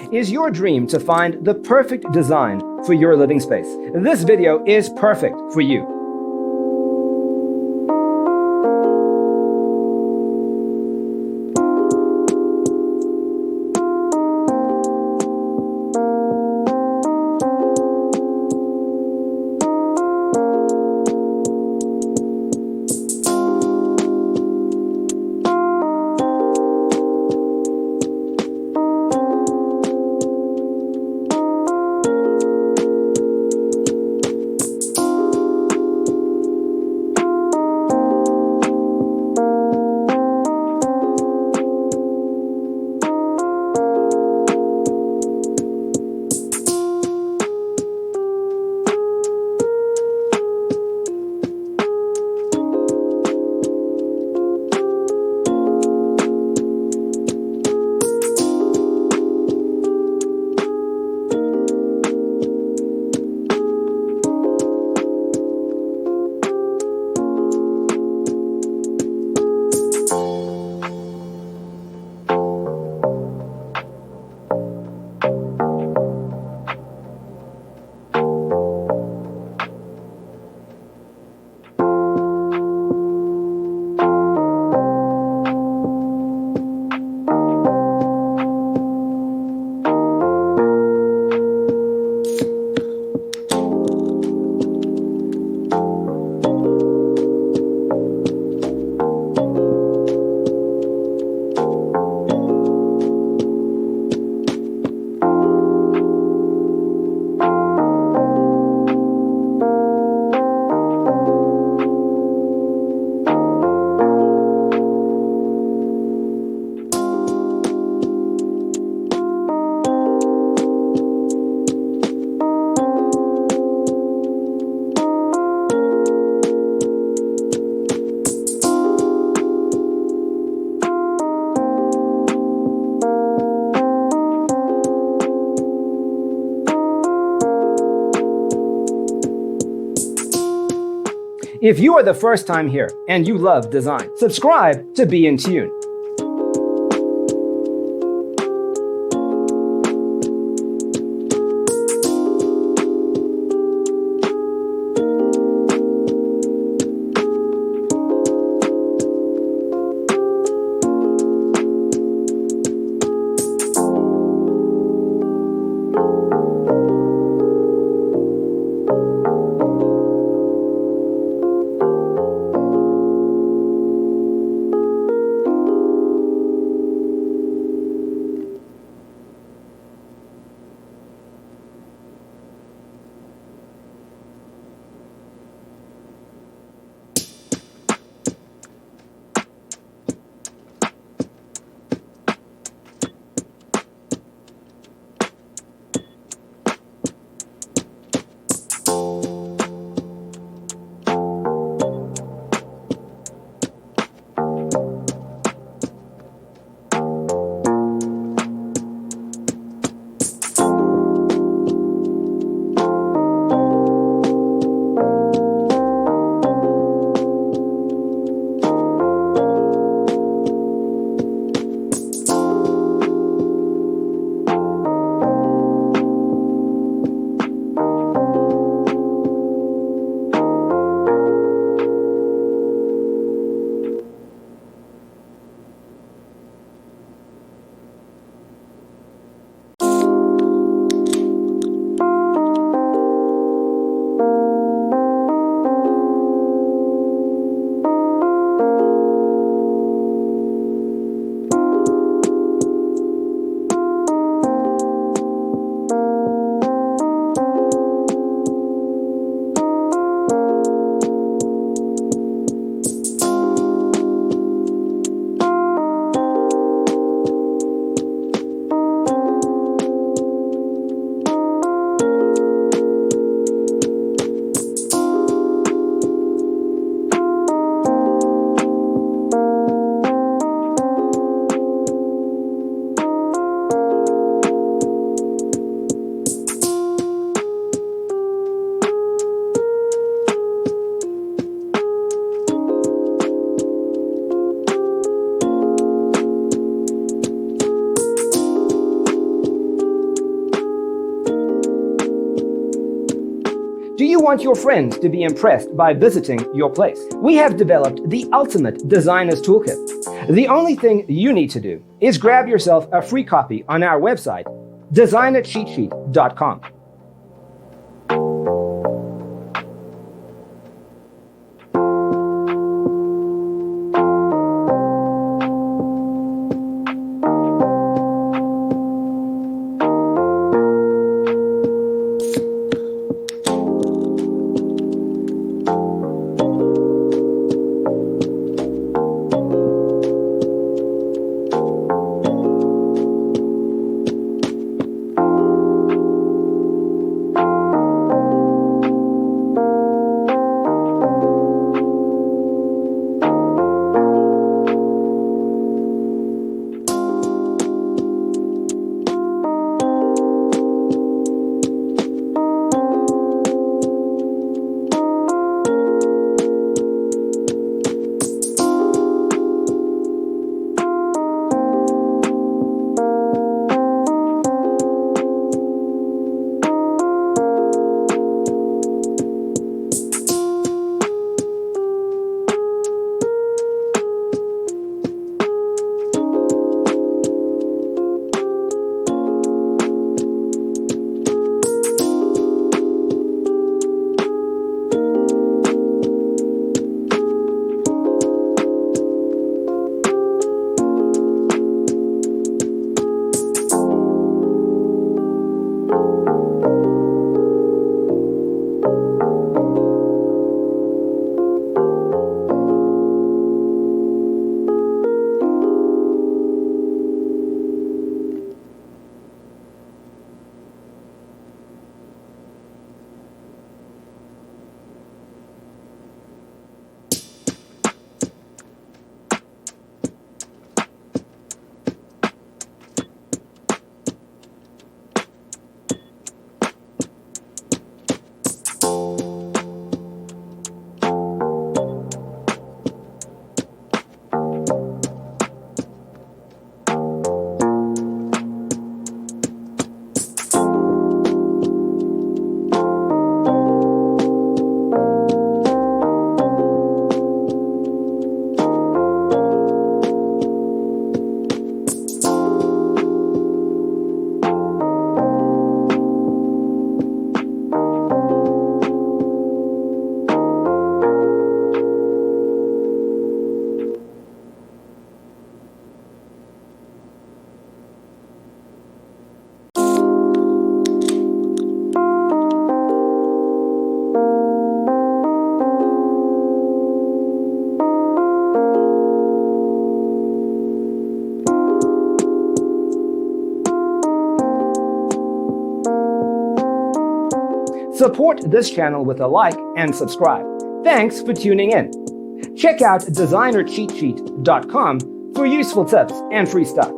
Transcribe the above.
Is your dream to find the perfect design for your living space? This video is perfect for you. If you are the first time here and you love design, subscribe to Be in Tune. Do you want your friends to be impressed by visiting your place? We have developed the ultimate designer's toolkit. The only thing you need to do is grab yourself a free copy on our website, designercheatsheet.com. Support this channel with a like and subscribe. Thanks for tuning in. Check out designercheatsheet.com for useful tips and free stuff.